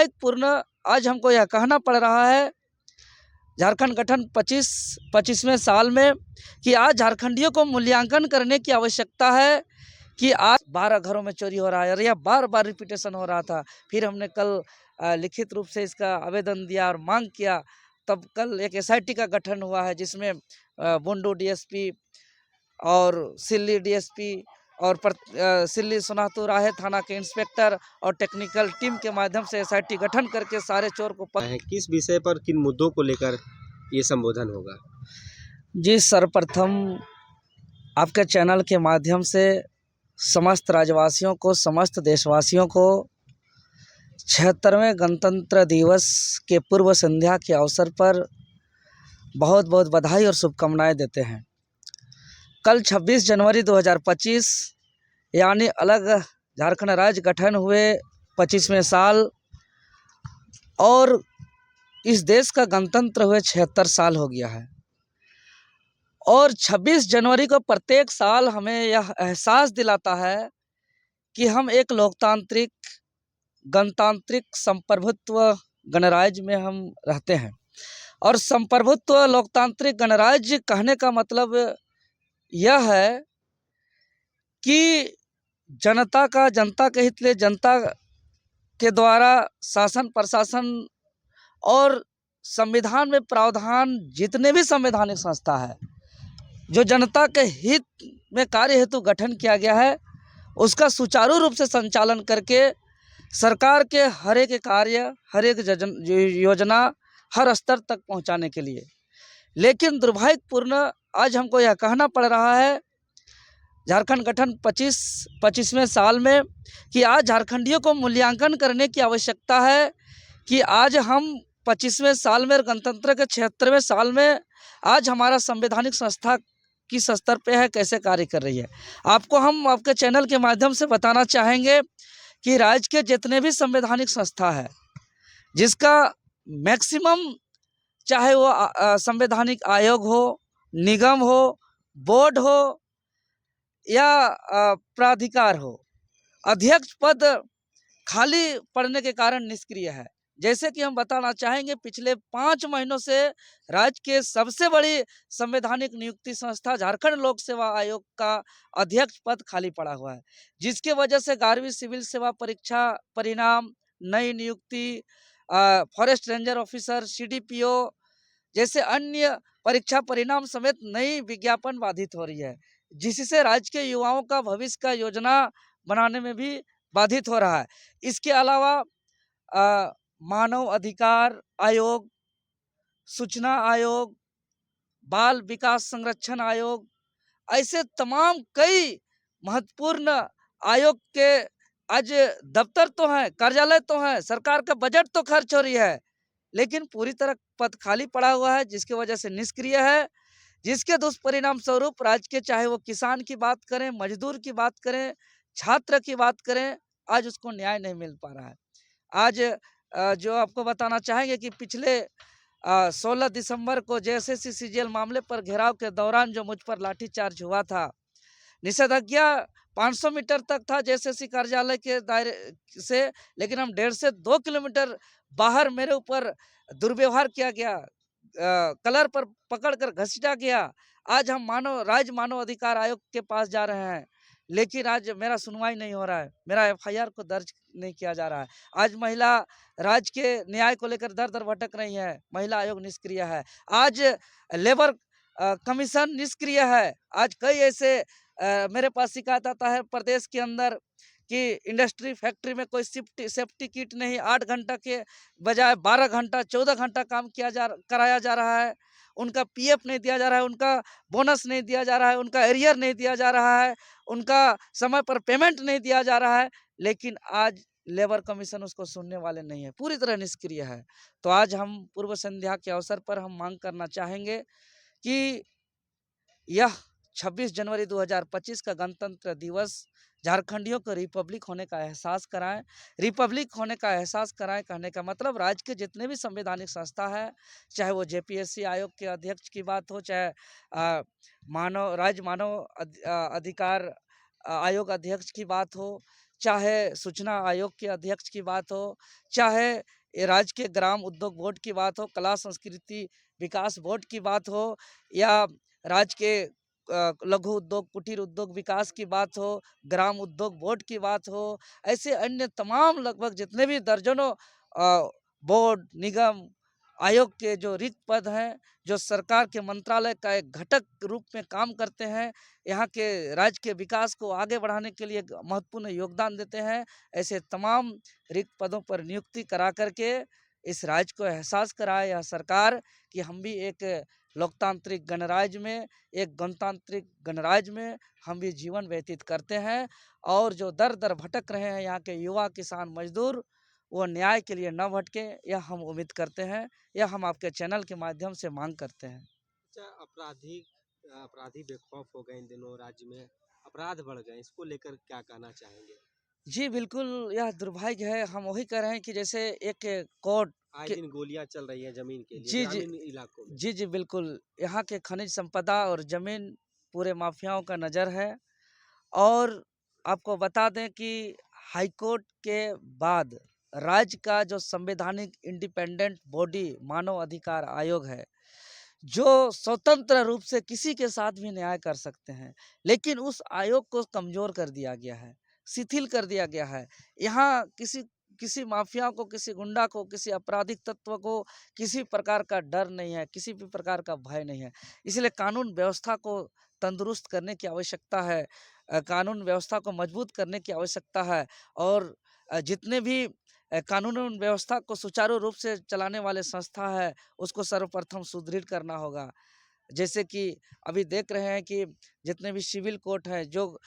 दुर्भाग्यपूर्ण आज हमको यह कहना पड़ रहा है झारखंड गठन 25वें साल में कि आज झारखंडियों को मूल्यांकन करने की आवश्यकता है कि आज 12 घरों में चोरी हो रहा है और यह बार बार रिपीटेशन हो रहा था। फिर हमने कल लिखित रूप से इसका आवेदन दिया और मांग किया। तब कल एक एसआईटी का गठन हुआ है जिसमें बुंडू डीएसपी और सिल्ली डीएसपी और सिल्ली सोनातू राहे थाना के इंस्पेक्टर और टेक्निकल टीम के माध्यम से एसआईटी गठन करके सारे चोर को है। किस विषय पर किन मुद्दों को लेकर ये संबोधन होगा? जी, सर्वप्रथम आपके चैनल के माध्यम से समस्त राज्यवासियों को, समस्त देशवासियों को 76वें गणतंत्र दिवस के पूर्व संध्या के अवसर पर बहुत बहुत बधाई और शुभकामनाएं देते हैं। कल 26 जनवरी 2025 यानी अलग झारखंड राज्य गठन हुए 25वें साल और इस देश का गणतंत्र हुए 76 साल हो गया है। और 26 जनवरी को प्रत्येक साल हमें यह एहसास दिलाता है कि हम एक लोकतांत्रिक गणतांत्रिक संप्रभुत्व गणराज्य में हम रहते हैं। और संप्रभुत्व लोकतांत्रिक गणराज्य कहने का मतलब यह है कि जनता के हित में जनता के द्वारा शासन प्रशासन और संविधान में प्रावधान जितने भी संवैधानिक संस्था है जो जनता के हित में कार्य हेतु गठन किया गया है उसका सुचारू रूप से संचालन करके सरकार के हर एक कार्य, हर एक योजना हर स्तर तक पहुंचाने के लिए। लेकिन दुर्भाग्यपूर्ण आज हमको यह कहना पड़ रहा है झारखंड गठन 25वें साल में कि आज झारखंडियों को मूल्यांकन करने की आवश्यकता है कि आज हम 25वें साल में गणतंत्र के 76वें साल में आज हमारा संवैधानिक संस्था किस स्तर पे है, कैसे कार्य कर रही है। आपको हम आपके चैनल के माध्यम से बताना चाहेंगे कि राज्य के जितने भी संवैधानिक संस्था है जिसका मैक्सिमम, चाहे वो संवैधानिक आयोग हो, निगम हो, बोर्ड हो या प्राधिकार हो, अध्यक्ष पद खाली पड़ने के कारण निष्क्रिय है। जैसे कि हम बताना चाहेंगे पिछले 5 महीनों से राज्य के सबसे बड़ी संवैधानिक नियुक्ति संस्था झारखंड लोक सेवा आयोग का अध्यक्ष पद खाली पड़ा हुआ है, जिसके वजह से 11वीं सिविल सेवा परीक्षा परिणाम, नई नियुक्ति, फॉरेस्ट रेंजर ऑफिसर, सीडीपीओ जैसे अन्य परीक्षा परिणाम समेत नई विज्ञापन बाधित हो रही है, जिससे राज्य के युवाओं का भविष्य का योजना बनाने में भी बाधित हो रहा है। इसके अलावा मानव अधिकार आयोग, सूचना आयोग, बाल विकास संरक्षण आयोग, ऐसे तमाम कई महत्वपूर्ण आयोग के आज दफ्तर तो हैं, कार्यालय तो हैं, सरकार का बजट तो खर्च हो रही है, लेकिन पूरी तरह पद खाली पड़ा हुआ है, जिसकी वजह से निष्क्रिय है, जिसके दुष्परिणाम स्वरूप राज्य के, चाहे वो किसान की बात करें, मजदूर की बात करें, छात्र की बात करें, आज उसको न्याय नहीं मिल पा रहा है। आज जो आपको बताना चाहेंगे कि पिछले 16 दिसंबर को जेएसएससी सीजीएल मामले पर घेराव के दौरान जो मुझ पर लाठीचार्ज हुआ था, निषेधाज्ञा 500 मीटर तक था जेएसएससी कार्यालय के दायरे से, लेकिन हम 1.5 से 2 किलोमीटर बाहर मेरे ऊपर दुर्व्यवहार किया गया, कलर पर पकड़कर घसीटा गया। आज हम राज्य मानव अधिकार आयोग के पास जा रहे हैं, लेकिन आज मेरा सुनवाई नहीं हो रहा है, मेरा एफआईआर को दर्ज नहीं किया जा रहा है। आज महिला राज्य के न्याय को लेकर दर दर भटक रही है, महिला आयोग निष्क्रिय है। आज लेबर कमीशन निष्क्रिय है। आज कई ऐसे मेरे पास शिकायत आता है प्रदेश के अंदर कि इंडस्ट्री फैक्ट्री में कोई सेफ्टी किट नहीं, 8 घंटा के बजाय 12 घंटा 14 घंटा काम कराया जा रहा है, उनका पीएफ नहीं दिया जा रहा है, उनका बोनस नहीं दिया जा रहा है, उनका एरियर नहीं दिया जा रहा है, उनका समय पर पेमेंट नहीं दिया जा रहा है, लेकिन आज लेबर कमीशन उसको सुनने वाले नहीं है, पूरी तरह निष्क्रिय है। तो आज हम पूर्व संध्या के अवसर पर हम मांग करना चाहेंगे कि यह 26 जनवरी 2025 का गणतंत्र दिवस झारखंडियों को रिपब्लिक होने का एहसास कराएं। रिपब्लिक होने का एहसास कराएं कहने का मतलब राज्य के जितने भी संवैधानिक संस्था है, चाहे वो जेपीएससी आयोग के अध्यक्ष की बात हो, चाहे राज्य मानव अधिकार आयोग अध्यक्ष की बात हो, चाहे सूचना आयोग के अध्यक्ष की बात हो, चाहे ये राज्य के ग्राम उद्योग बोर्ड की बात हो, कला संस्कृति विकास बोर्ड की बात हो, या राज्य के लघु उद्योग कुटीर उद्योग विकास की बात हो, ग्राम उद्योग बोर्ड की बात हो, ऐसे अन्य तमाम लगभग जितने भी दर्जनों बोर्ड निगम आयोग के जो रिक्त पद हैं, जो सरकार के मंत्रालय का एक घटक रूप में काम करते हैं, यहाँ के राज्य के विकास को आगे बढ़ाने के लिए महत्वपूर्ण योगदान देते हैं, ऐसे तमाम रिक्त पदों पर नियुक्ति करा करके इस राज्य को एहसास कराए यह सरकार कि हम भी एक लोकतांत्रिक गणराज्य में, एक गणतांत्रिक गणराज्य में हम भी जीवन व्यतीत करते हैं। और जो दर दर भटक रहे हैं यहाँ के युवा किसान मजदूर, वो न्याय के लिए न भटके, यह हम उम्मीद करते हैं, यह हम आपके चैनल के माध्यम से मांग करते हैं। अच्छा, अपराधी बेखौफ हो गए इन दिनों राज्य में, अपराध बढ़ गए, इसको लेकर क्या कहना चाहेंगे? जी बिल्कुल, यह दुर्भाग्य है। हम वही कह रहे हैं कि जैसे एक कोर्ट आए के दिन गोलियां चल रही हैं जमीन के लिए जी, जी। ग्रामीण इलाकों में। जी, जी, बिल्कुल। यहाँ के खनिज संपदा और ज़मीन पूरे माफियाओं का नज़र है। और आपको बता दें कि हाई कोर्ट के बाद राज्य का जो संवैधानिक इंडिपेंडेंट बॉडी मानव अधिकार आयोग है, जो स्वतंत्र रूप से किसी के साथ भी न्याय कर सकते हैं, लेकिन उस आयोग को कमज़ोर कर दिया गया है, शिथिल कर दिया गया है। यहाँ किसी किसी माफिया को, किसी गुंडा को, किसी आपराधिक तत्व को किसी प्रकार का डर नहीं है, किसी भी प्रकार का भय नहीं है। इसलिए कानून व्यवस्था को तंदुरुस्त करने की आवश्यकता है, कानून व्यवस्था को मजबूत करने की आवश्यकता है। और जितने भी कानून व्यवस्था को सुचारू रूप से चलाने वाले संस्था है, उसको सर्वप्रथम सुदृढ़ करना होगा। जैसे कि अभी देख रहे हैं कि जितने भी सिविल कोर्ट हैं, जो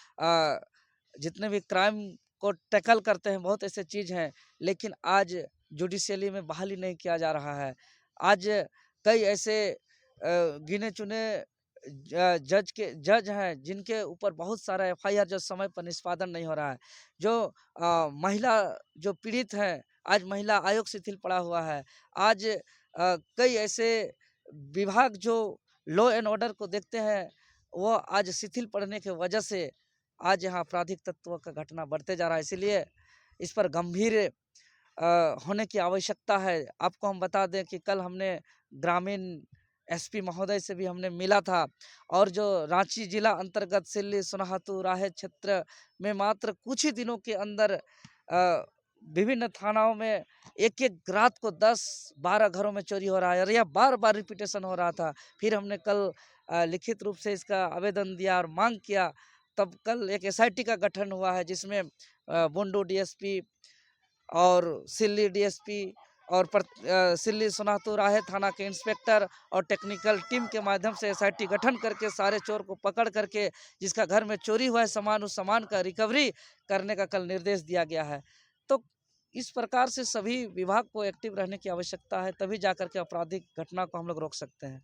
जितने भी क्राइम को टैकल करते हैं, बहुत ऐसे चीज़ हैं, लेकिन आज जुडिशियली में बहाली नहीं किया जा रहा है। आज कई ऐसे गिने-चुने जज हैं, जिनके ऊपर बहुत सारा एफआईआर जो समय पर निष्पादन नहीं हो रहा है। जो महिला जो पीड़ित हैं, आज महिला आयोग शिथिल पड़ा हुआ है। आज कई ऐसे विभाग जो लॉ एंड ऑर्डर को देखते हैं, वो आज शिथिल पड़ने की वजह से आज यहाँ आपराधिक तत्वों का घटना बढ़ते जा रहा है। इसीलिए इस पर गंभीर होने की आवश्यकता है। आपको हम बता दें कि कल हमने ग्रामीण एसपी महोदय से भी हमने मिला था, और जो रांची जिला अंतर्गत सिल्ली, सोनाहातू, राहे क्षेत्र में मात्र कुछ ही दिनों के अंदर विभिन्न थानाओं में एक-एक रात को 10-12 घरों में चोरी हो रहा है, और यह बार-बार रिपीटेशन हो रहा था। फिर हमने कल लिखित रूप से इसका आवेदन दिया और मांग किया। तब कल एक एसआईटी का गठन हुआ है, जिसमें बुंडू डीएसपी और सिल्ली डीएसपी और सिल्ली, सोनाहातू, राहे थाना के इंस्पेक्टर और टेक्निकल टीम के माध्यम से एसआईटी गठन करके सारे चोर को पकड़ करके, जिसका घर में चोरी हुआ है सामान, उस सामान का रिकवरी करने का कल निर्देश दिया गया है। तो इस प्रकार से सभी विभाग को एक्टिव रहने की आवश्यकता है, तभी जाकर के आपराधिक घटना को हम लोग रोक सकते हैं।